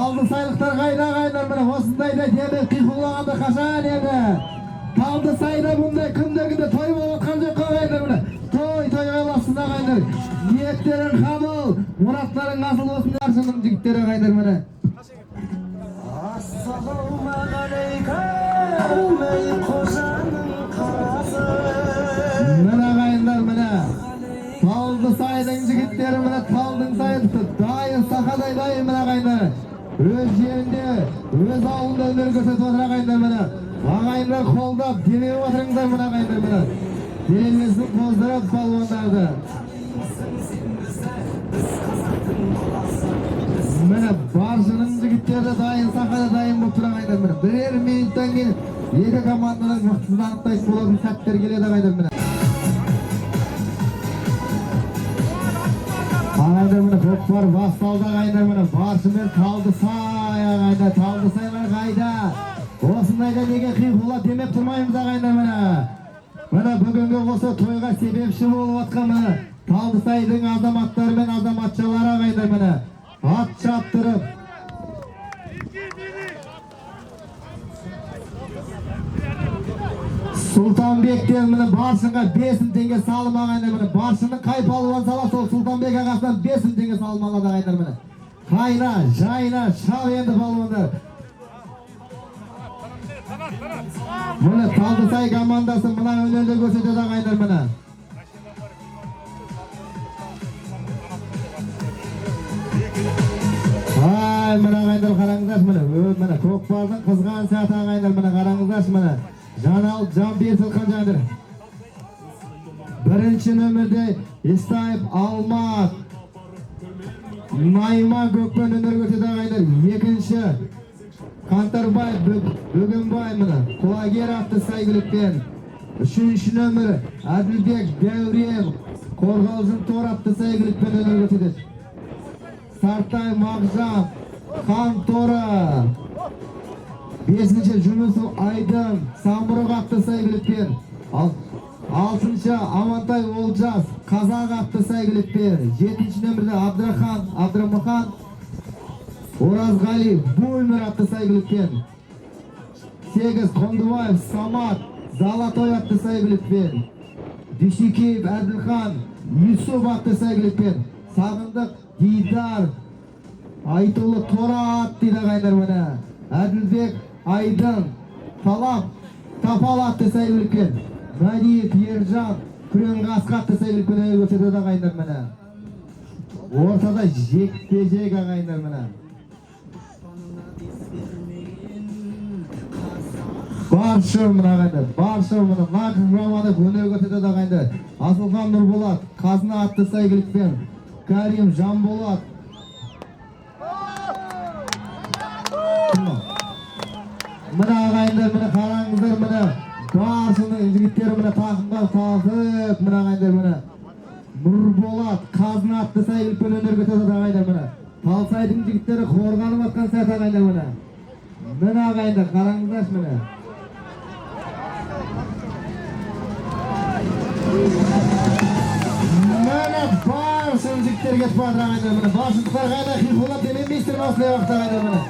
Taldı saylıklar kaynar mine osundayda demek kıykulağında kaşan edi. Taldı sayda bunday kundagida toy bolatkan jokka kaynar mine. Toy aylasında kaynar. Niyetlerin kabul, muratların asıl olsun arşının jigitleri kaynar mine. Assalamu aleykum ey kocanın karası. Mine kaynar mine. Taldı saydın jigitleri mine taldın saydı. Dayın sakaday dayın mine kaynar. Öz yerinde, öz ağında öneri gösterip oturan kayınlar mene. Ağayınlar koldap, demeye oturыңдар mene kayınlar mene. Dengesini bozdurap balvandardı. Mene barşının jigitleri dayın, sakada dayın bu turan kayınlar mene. Birer minuttan keyin екі команданың мықтызданып тайып болатын сәттер келеді кайындар мene. Ağaylar mene көкпар басталды кайындар мene. Баршымен талды сай ағайда, талды сайлар қайда. Осындайда неге қиқула демеп тұрмаймыз ағайындар міне. Міне бүгінгі осы тойға себепші болып атқан міне. Талды сайдың азаматтары мен азаматшалары ағайындар міне. Ат шаптырып. Сұлтанбектен міне баршынға 5000 теңге салым ағайындар міне. Баршының қай палуан сала сол Сұлтанбек ағасынан 5000 теңге салым алады ағайындар міне. Қайна, жайна, шал енді палуандар. Міне Талдысай командасы мына өнерді көрсетеді ағайындар міне. Ай, міне ағайындар қараңыздар міне. Міне көкпардың қызған сәті ағайындар міне қараңыздар міне. Жанал Жамбер Сылқан жандыр. Бірінші нөмірде Естаев Алмат Найман көкпен өнер көрсетеді ағайындар. Екінші Қантарбай Бөгенбай міне құлагер атты сәйгілікпен. Үшінші нөмір Әділбек Дәурен Қорғалжын Тор атты сәйгілікпен өнер көрсетеді. Сартай Мағжан Хан Торы. Бесінші Жұмысов Айдын Самбұрық атты сәйгілікпен. Алтыншы Амантай Олжас Қазақ атты сәйгілікпен. Жетінші нөмірде Абдрамахан Оразғали Бульмер атты сәйгілікпен. 8 Қондыбаев Самат Золотой атты сәйгілікпен. Дүйсекеев Әділхан Юсуп атты сәйгілікпен. Сағындық Дидар Айтулы Тора атты ағайындар міне. Әділбек Айдын Тапал атты сәйгілікпен. Мәдиев Ержан Күрен Қасқа атты сәйгілікпен көрсетеді ағайындар міне. Ортада жекпе-жек ағайындар міне. Баршы мына ағайындар, баршы мына нақыш Романов өнер көрсетеді ағайындар. Асылхан Нұрболат Қазына атты сәйгілікпен. Карим Жанболат мына ағайындар міне қараңыздар міне. Баршының жігіттері міне тақымға тағып мына ағайындар міне. Нұрболат Қазына атты сәйгілікпен өнер көрсетеді ағайындар міне. Талсайдың жігіттері қорғанып атқан сәт ағайындар міне. Міне ағайындар қараңыздар міне. Міне баршын жігіттер кетіп жатыр ағайындар міне. Баршындықтар қайда қиқулап деменбейсіздер ме осылай уақытта ағайындар міне.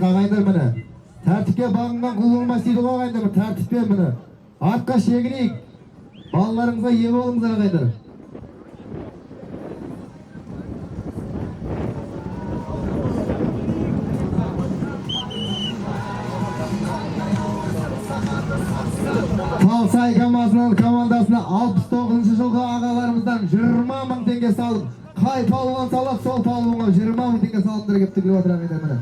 Ағайындар міне. Тәртіпке бағынған құл болмас дейді ғой ағайындар міне. Тәртіппен міне. Артқа шегінейік. Балаларыңызға ие болыңыздар ағайындар. Талсай командасына 69 жылғы ағаларымыздан 20 мың теңге салып, қай палуан салып, сол палуанға 20 мың теңге салымдар кеп тігіліп отыр ағайындар міне.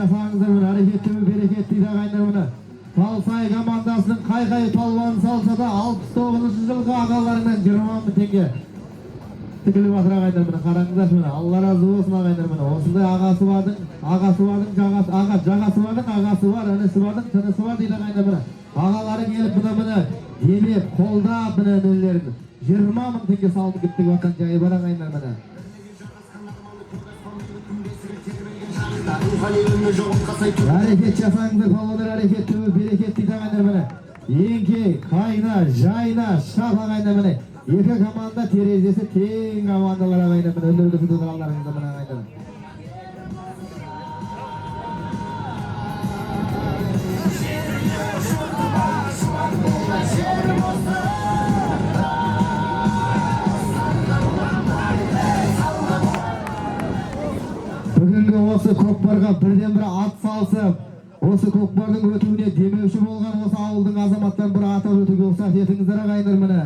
жасаңыздар мына әрекетті берекетті ағайындар мына. Талсай командасының қай палуан салса да 69 жылғы ағаларынан 20 мың теңге тігіліп жатыр ағайындар мына. Қараңыздар мына. Алла разы болсын ағайындар мына. Осындай ағасы бардың, жағасы бардың, ағасы бар, інісі бардың, тынысы бар дейді ағайындар мына. Ағалары келіп мына демеп, қолдап мына нөлерін 20 мың теңге салынып кеттік жатқан жайы бар ағайындар мына. Әрекет жасаңыздар палуандар, әрекет түбі берекет дейді ағайындар міне. Еңке, қайна, жайна, шап ағайындар міне. Екі команда терезесі тең командалар ағайындар міне. Өндірді күту құралдарыңызда міне ағайындар. Бүгінгі осы көкпарға бірден бір ат салсып, осы көкпардың өтуіне демеуші болған осы ауылдың азаматтарын бір атап өтуге рұқсат етіңіздер ағайындар міне.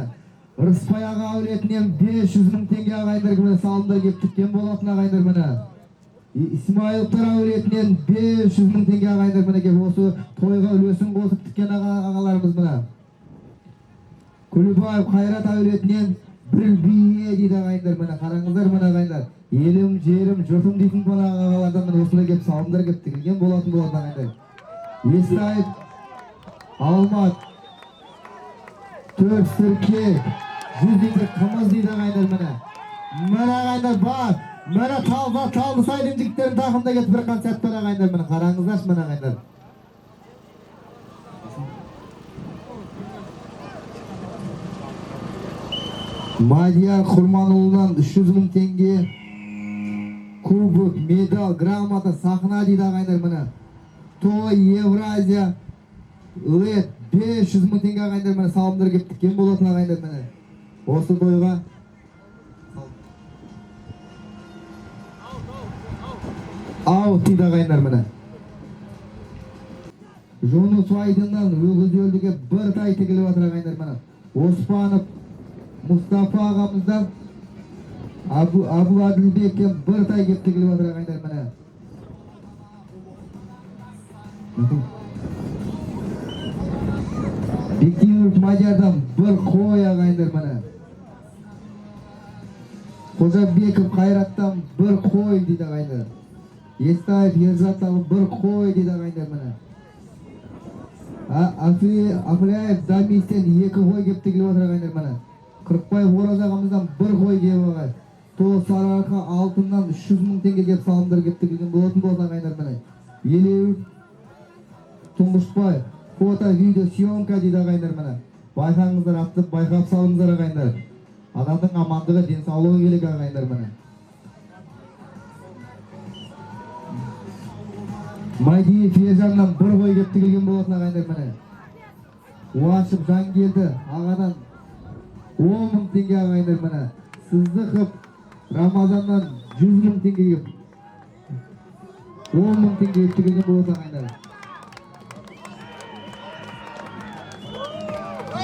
Рысбай аға әулетінен 500 мың теңге ағайындар міне салымдар келіп тіккен болатын ағайындар міне. Исмайыловтар әулетінен 500 мың теңге ағайындар міне келіп осы тойға үлесін қосып тіккен ағаларымыз міне. Күлібаев Қайрат әулетінен бір бие дейді ағайындар міне. Қараңыздар міне ағайындар. Елім, жерім, жұртым дейтін бұл ағалардан міне осылай келіп салымдар келіп тігілген болатын ағайындар. Естайып, Алмат, Төрт Сірке, 100 теңге қымыз дейді ағайындар міне. Міне ағайындар бар. Міне талды сайдың жігіттерін тақымда кетіп бір концерт бар ағайындар міне. Қараңыздаршы міне ағайындар. Мадияр Құрманұлынан 300 мың теңге кубок, медал, грамота, сахна дейді ағайындар міне. Той Евразия лет 500 мың теңге ағайындар міне салымдар келіп тіккен болатын ағайындар міне. Осы тойға аут дейді ағайындар міне. Жонус Айдыннан өгіз өлдіге бір тай тігіліп жатыр ағайындар міне. Оспанов Мұстафа ағамыздан Абу Адылбекке бір тай кеп тігіліп жатыр ағайындар міне. Бектимов Мадиярдан бір қой ағайындар міне. Қожабеков Қайраттан бір қой дейді ағайындар. Естаев Ержаттан бір қой дейді ағайындар міне. Афляев Дамистен 2 қой кеп тігіліп жатыр ағайындар міне. Қырықбаев Ораз ағамыздан бір қой кеп ағай. Тоғыз Сарыарқа алтыннан 300 мың теңге кеп салымдар кеп тігілген болатын болатын ағайындар міне. Елеуов Тұңғышбай фото, видео, съемка дейді ағайындар міне. Байқаңыздар, аттып байқап салыңыздар ағайындар. Адамның амандығы, денсаулығы керек ағайындар міне. Майдиев Ержаннан бір қой кеп тігілген болатын ағайындар міне. Уашып Жангелді ағадан 10 мың теңге ағайындар міне. Сыздықов Рамазаннан 100 мың теңге кеп 10 мың теңге кеп тігілген болатын ағайындар.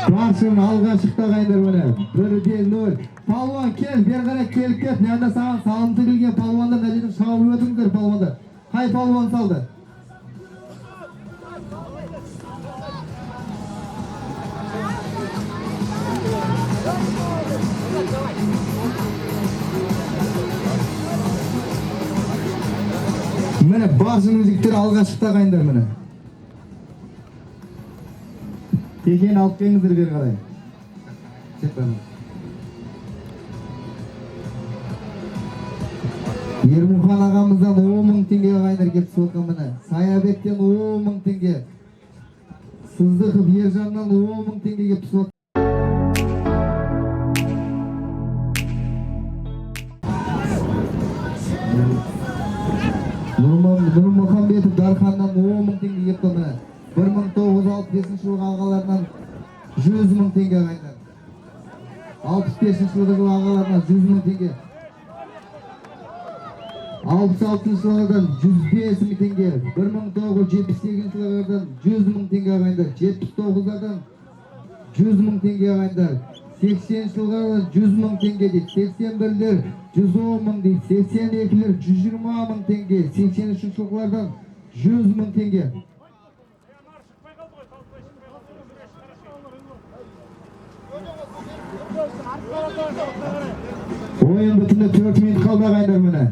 Баршын алға шықты ағайындар міне. 1-0. Палуан кел, бер қарай келіп кет. Нәнді саған салым тігілген палуандар нәжетін шауып өтіңдер палуандар. Қай палуан салды? Міне баршын жігіттер алға шықты ағайындар міне. Текені алып келіңіздер бер қарай. Ермұхан ағамыздан 10 мың теңге ағайындар кеп соққа міне. Саябектен 10 мың теңге. Сыздықов Ержаннан 10 мың теңге кеп соққа. Нұрмұхамбетов Дарханнан 10 мың теңге кеп міне. 1965 жылғы ағаларынан 100 мың теңге ағайындар. 65 жылғы ағаларынан 100 мың теңге. 66 жылғыдан 105 мың теңге. 1978 жылғыдан 100 мың теңге ағайындар. 79-дардан 100 мың теңге ағайындар. 80 жылғыдан 100 мың теңге дейді. 81-лер 110 мың дейді. 82-лер 120 мың теңге. 83 жылғылардан 100.000 tenge. Oyun bütünde 4 minut kalmagaylar mene.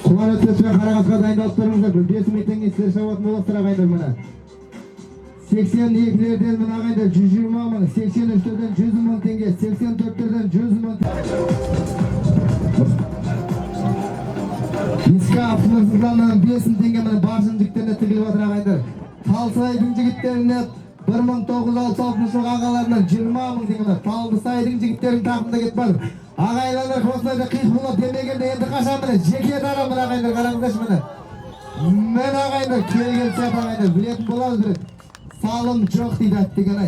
Kuman ötesine Karagazga dayındalып тұрыңыздар. 5 minuttan keyin sizlar şabat molaq sıragaylar mene. 82'lerden mene agaylar 120 ming, 83'lerden 100.000 tenge, 84'lerden 100.000 Eski avtosuzlardan 5 tenge mene barşın jigitlerine tigilip atır agaylar. Talsayдың jigitlerine 1960 ağalarından 20.000 tenge. Talsayдың jigitlerin taqımda ketmedi. Ağaylarlar ko'zlarda qiyiq bo'lib demegende endi qachon mene jeke taram mene agaylar qaranglar mene. Men agaylar kelgan sap agaylar bilетін bo'lasiz. Salım жоқ deydi degan.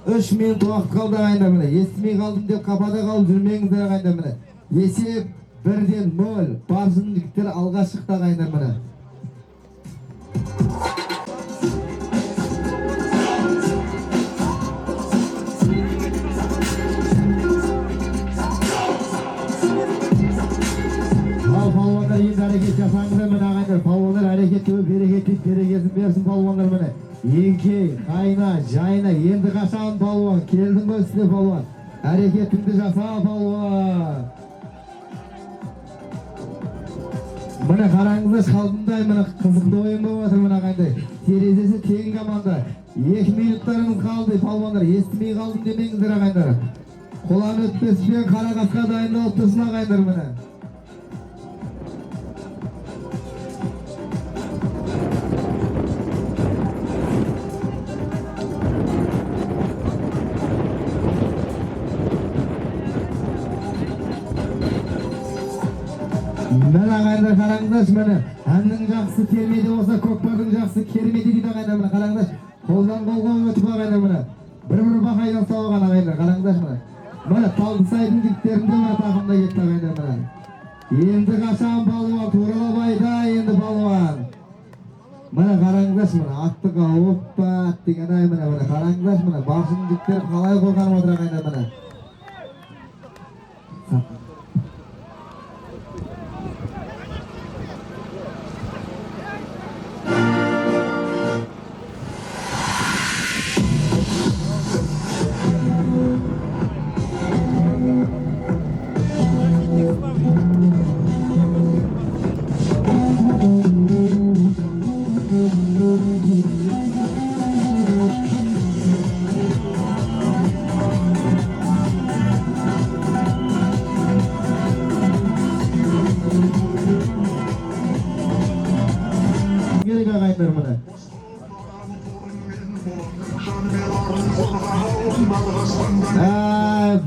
3 minut vaqt qoldi agaylar mene. Естімей қалдым деп қапада қалып жүрмеңіздер agaylar mene. Есеп 1-0. Barşın jigitler alға шықты agaylar mene. Palvanlar iyi hareket yapanglar mene agaylar. Palvanlar hareket öp bereketlik derekesin bersin palvanlar mene. Yenke, kayna, jayna, endi qachon palvan? Keldin mi sizlar palvan? Hareketingni jasa palvan. Mana qaranglar qaldimday mana qiziqli o'yin bo'lyapti mana agaylar. Terezesi teng komanda. 2 minutlarimiz qoldi palvanlar. Естімей qaldim demengizlar agaylar. Qo'lan o'tpesben Qaragazga dayındalып tursin agaylar mana. Мен агайдар қараңдар міне. Әннің жақсы келмейді болса, көкпардың жақсы кермейді дейді агайдар міне. Қараңдар. Қолдан қолға өтіп агайдар міне. Бір бақайдан сауған агайдар. Қараңдар міне. Міне Талдысайдың жігіттерінде міне тақымда кетті агайдар міне. Енді қашан балуан туралабайда енді балуан. Міне қараңдар міне. Аттыға оппа деген ай міне. Қараңдар міне. Баршын жігіттер қалай қойған отыр агайдар міне.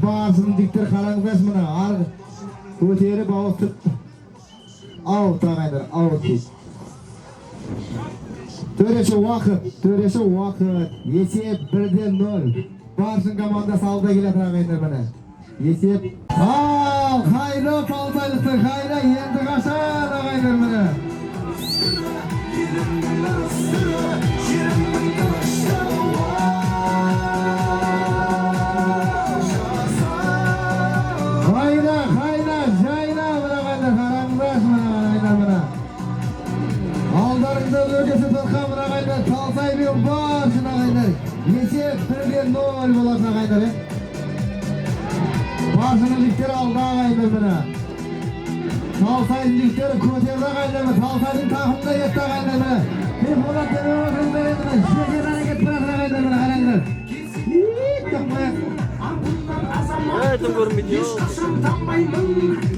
Bazı diktir qaranglar mana ar ko'terib avtib out agaylar out. Töreşi vaqt. Esep 1-0. Barşın komandası alda keladi agaylar mana. Esep hayra paltaylıqlar hayra endi qachon agaylar mana. Barşın agaylar. Esep 1-0 bo'ladi agaylar. Barşın jigitleri aldı agaylar mana. Talsay'ın jigitleri ko'terdi agaylar. Talsay'ın taqimda yetdi agaylar mana. Hep bo'ladi deb o'tirmaydi mana. Shunga harakat qiladi agaylar mana qaranglar. Aytib ko'rmaydi.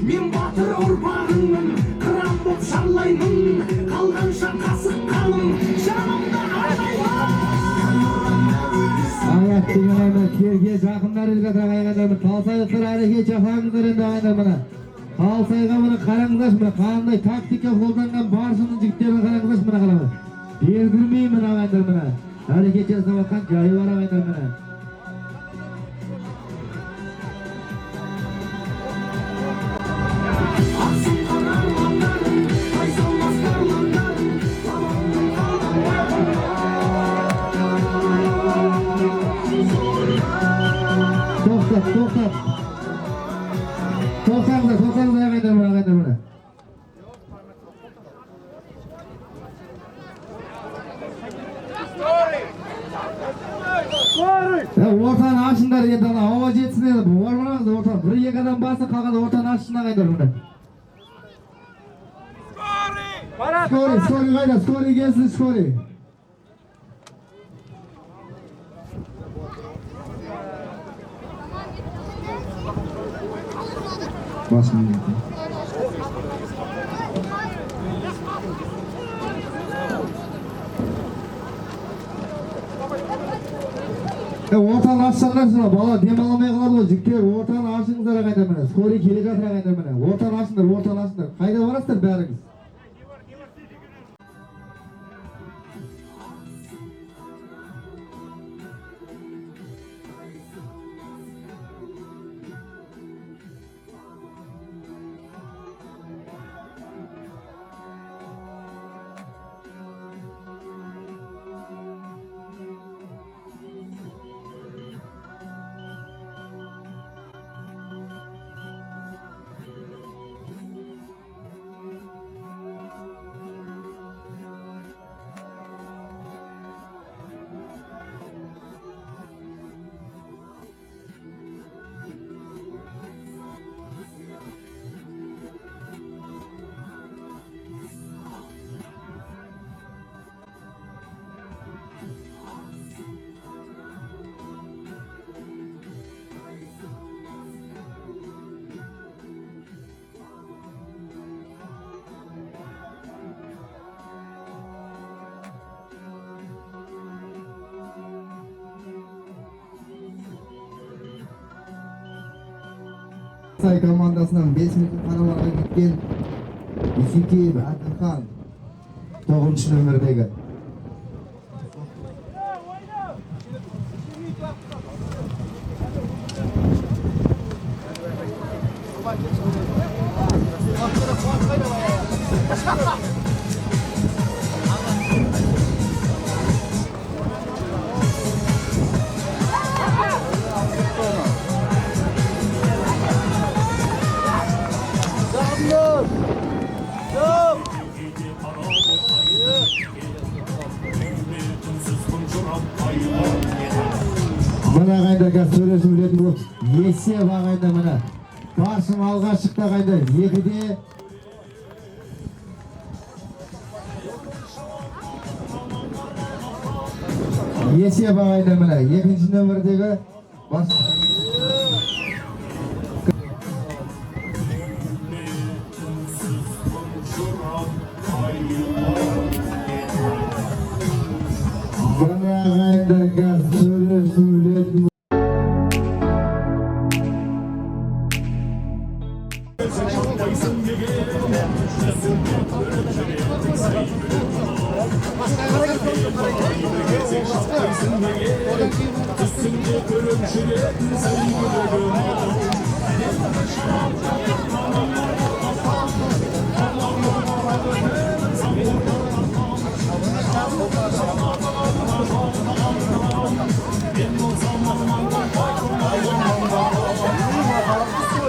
Men botir urpog'imman. Qiram bo'p shallayman. Qalgancha qasiq qalim. Janimda Ayat deganlar terga yaqinlaringizga qaraganda Talsaylar hareket yapanglar endi agaylar mana. Talsayga mana qaranglar mana qanday taktika qo'llangan Barşın jigitlarini qaranglar mana qaranglar. Berdirmayman agaylar mana. Hareket jasayotgan joyi bor agaylar mana. To'xtat. To'xtanglar, aqaylar mana. O'rtani açsınlar endi, ovoz yetsin endi. Bu o'rmanoq o'rta. Bir yekadan bassa qolgan o'rtani açsın aqaylar mana. Skori qayda? Skori gelsin, skori. Başlayın. Ortani açsınlar, bala dem alamay qaladi. Jigitlar ortani açsınlar aqaylar mana. Skori kelib жатыр aqaylar mana. Ortani açsınlar. Qayda borasizlar bäriңiz? Say komandasından 5 metre qaralarga gitgan Yusupov Adilxon 9-nomerdagi. Mana qayda so'rashib bu Yesi bag'ayda mana. Barsim alg'a chiqdi qayda. 2'de Yesi bag'ayda mana. 2-nomerdagi bas. Mana qayda so'rashib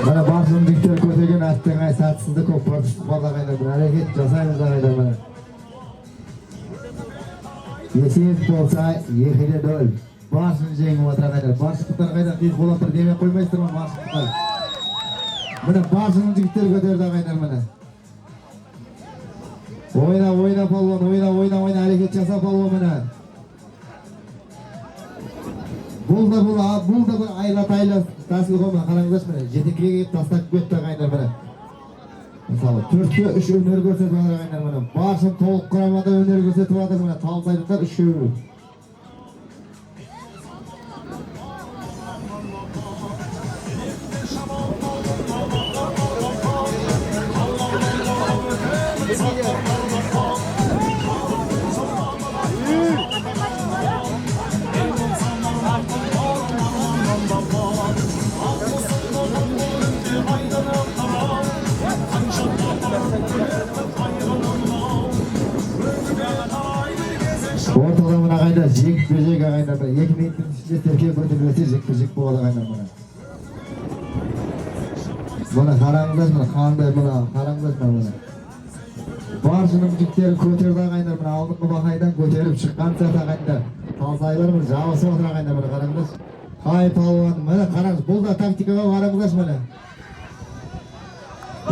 Mana Barsim Viktor ko'tagan attangay satsizda ko'p qolganda bir harakat jasaymiz aqaylar mana. Yesif bo'lsa yehida dol. Barsim jengib o'tiradi. Barsim qutqargayda qiz bo'lib demay qo'ymaysizmi Barsim? Mana Barsim Viktor ko'tardi aqaylar mana. O'yna polvon, o'yna harakat jasa polvon mana. Bulda bu ayla tasli qo'yma qaranglar mana. Jetikligiga tashlab ketdi aqaylar mana. Mesela 4'te 3 öneri gösterdiler aqaylar mana. Barsim to'liq qaramada öneri gösterdiler mana. Talsaydılar 3 öneri. Ortada mana qayda jek-bejek aqaylar. 2 metr içinde terkep o'tirib jek-bejek bo'ladi aqaylar mana. Bana karangılaş bana kanday bana karangılaş bana. Barşının jigitleri köterdi agaylar bana aldığımı bakaydan köterip çıkkan saat agaylar. Talsaylarımız jabısı otur agaylar bana karangılaş. Hay palvan bana karangılaş. Bu da taktikaga karangılaş bana.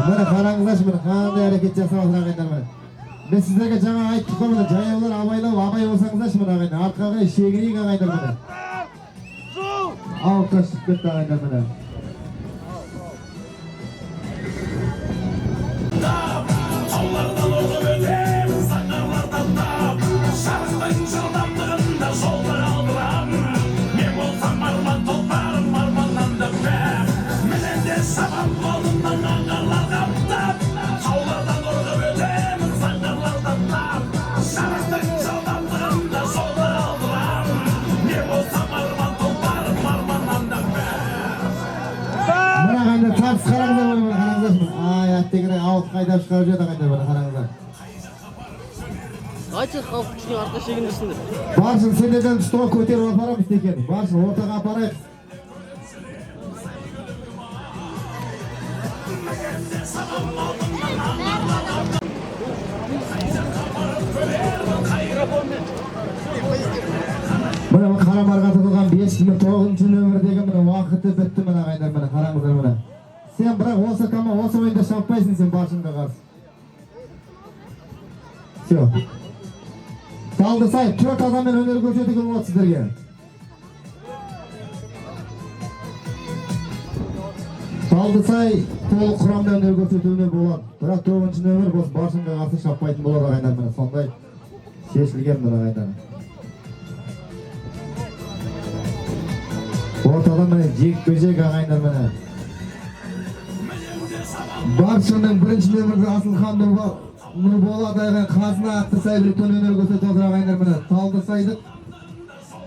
Bana karangılaş bana kanday hareket jasap otur agaylar bana. Ben sizlerge жаңа ayttık bana jayavlar abaylap abay bolsаңыздарчы bana agaylar. Arkaga şegiriyik agaylar bana. Out taşıp ketdi agaylar bana. Tollardan oğlum ötem, sanarlardan tap. Şarkıdayın şırdamlığında solları aldıram. Men bolsam arman tolparım armandan döpem. Menen de sabah kolumdan ağarlar kaptap. Tollardan oğlum ötem, sanarlardan tap. Şarkıdayın şırdamlığında solları aldıram. Men bolsam arman tolparım armandan döpem. Bana agaylar tartış karangılaş bana karangılaş bana. Ay attegine out kaydap çıkarıp жатыр agaylar bana karangılaş. Ayçı halk күшіне арқа шегіндірсіңдер. Барсын сендерден ұстыға көтеріп апарамыз екен. Барсын ортаға апарайық. Мына Қарамарға тұрған 5009 нөмірдегі мына уақыты бітті мына ағайындар мына қараңыздар мына. Сен бірақ осы ойында шаппайсың сен Баршынға қарсы. Все. Талдысай 4 адаммен өнер көрсетуге болады сіздерге. Талдысай толық құрамда өнер көрсетуіне болады. Бірақ 9 нөмір бос Баршынға қарсы шаппайтын болады ағайындар міне. Сондай шешілген мына ағайындар. Ортада міне жекпе-жек ағайындар міне. Баршының 1 нөмірді Асылхан Нұрболат айған қазына Ақтысай бір үлкен өнер көрсетіп отыр ағайындар міне. Талдысайдық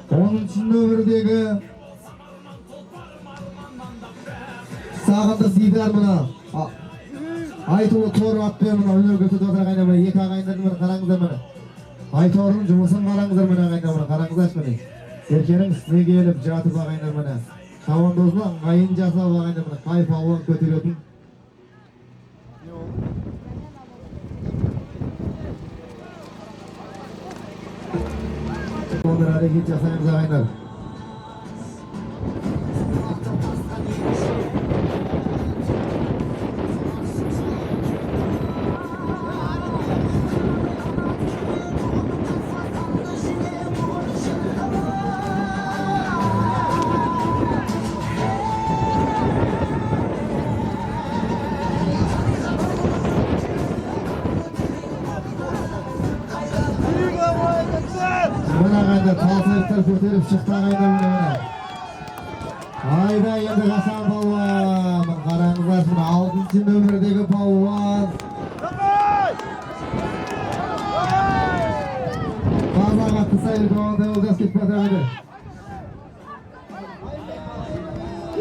10 нөмірдегі Сағынды Сидар міне. Айтулы Тор атпен міне өнер көрсетіп отыр ағайындар міне. Екі ағайындар міне қараңыздар міне. Айтордың жұмысын қараңыздар міне ағайындар міне. Қараңыздаршы міне. Серкенің үстіне келіп жатып ағайындар міне. Шабандозға ыңғайын жасап ағайындар міне. Қай палуан көтеретін. Onları hareket жасаймыз ағайындар. Талсайықтар көтеріп шықты ағайындар міне. Айда енді Қасан палуан. Қараңыздар мына 6 нөмірдегі палуан. Қазақ Ақтысай үлкенде олжас кетіп жатыр ағайындар.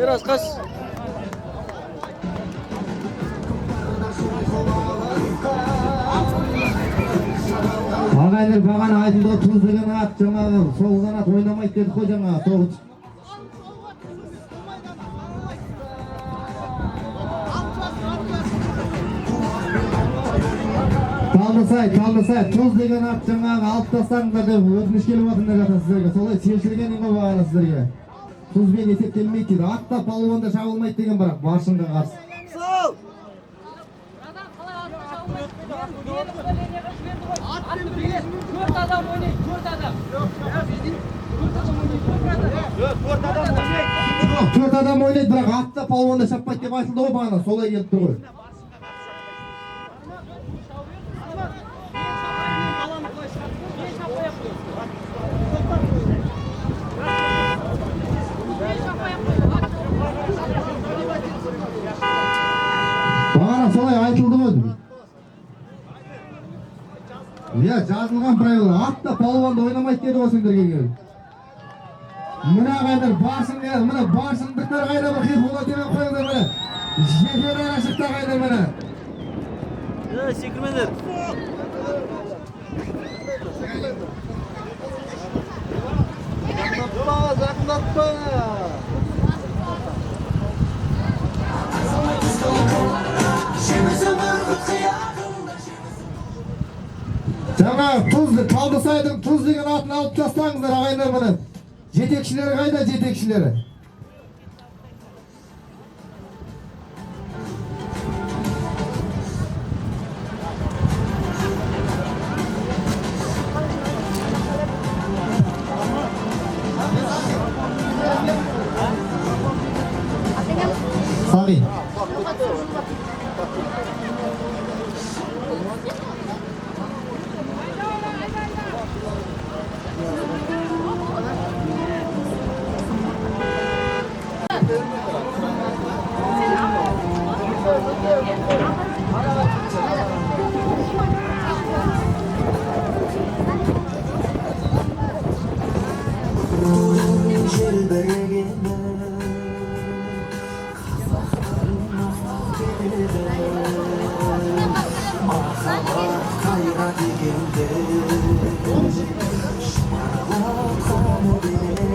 Ераз қаш. Ағайындар бағана айтылды тұз деген ат жаңағы соғылған ат ойнамайды дедік қой жаңағы соғыш. Талдысай тұз деген ат жаңағы алып тастаңыздар деп өтініш келіп жатыр жатыр сіздерге. Солай шешілген ғой бағана сіздерге. Тұзбен есептелмейді дейді. Атта палуанда шабылмайды деген бірақ Баршынға қарсы. Dört adam oynayın, dört adam. Төрт адам ойнайды, бірақ атта палуанда шаппайды деп айтылды ғой бағана. Солай келіп тұр ғой. Бағана солай айтылды ғой. Иә, жазылған правила. Атта палуанда ойнамайды деді ғой сендерге келіп. Мына ағайындар мына баршындықтар қайда бір қиып бола демеп қойыңдар міне. Жекелер ашықта қайдар міне. Секірмеңдер. Жақындатпа. Жаңа Талдысайдың Туз деген атын алып тастаңыздар ағайындар міне. Жетекшілері қайда жетекшілері? Сағи.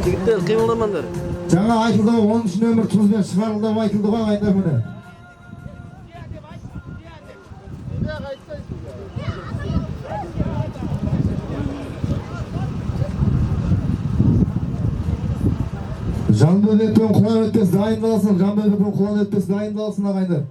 Жігіттер қимылдамаңдар. Жаңа айтылды ғой 10 нөмір Тузбен шығарылды деп айтылды ғой ағайындар міне. Жанбөбек пен Құлан өтпес дайындалсын, Жанбөбек пен Құлан өтпес дайындалсын ағайындар.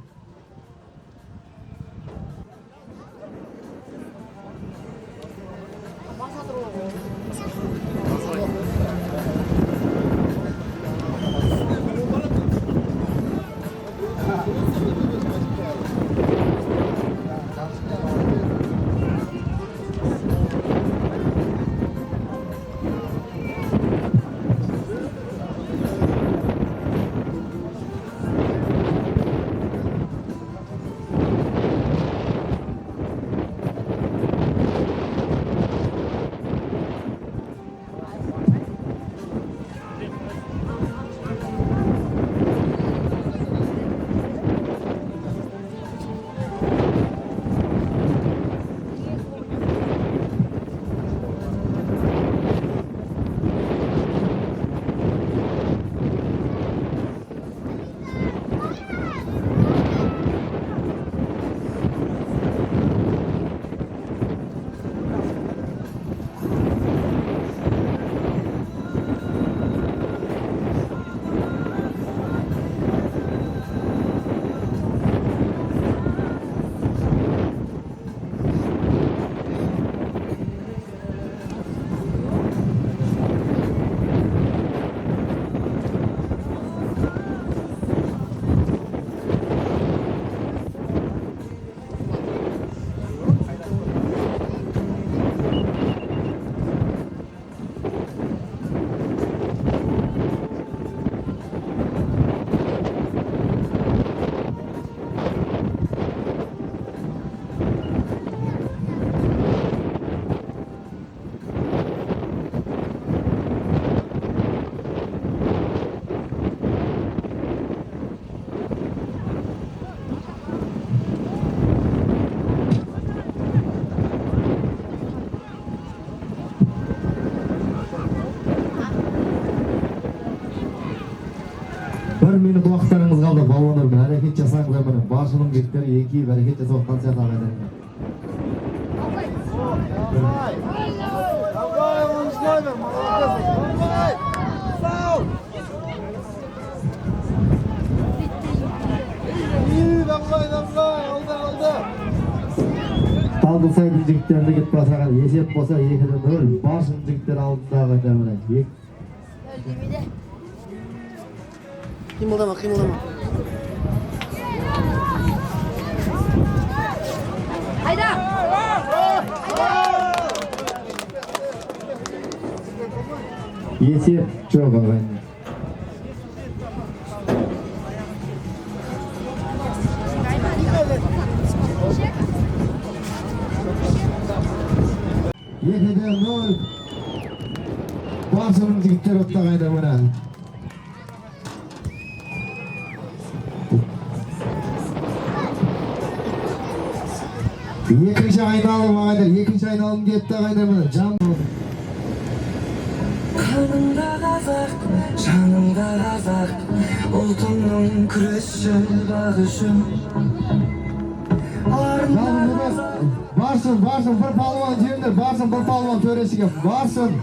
Bir minut uақыттарыңыз қалды балуандар, әрекет жасаңыздар міне. Баршының жігіттері екеуі әрекет жасап отқан сияқты ағайындар. Талдысайдың жігіттеріне кетіп басаған есеп болса 2-0. Баршының жігіттері алдында ағайындар міне. Қимылдама. Hayda! Есеп жоқ ағайындар. Екіде 0. Баршының жігіттері отты ағайындар міне. Екінші айналым ағайындар, екінші айналым кетті ағайындар міне. Kanımda kazak, canımda kazak, ұлтымның күресші бағышым. Баршының Барсын, бір палуан жеңдір, барсын бір палуан төрешіге, барсын.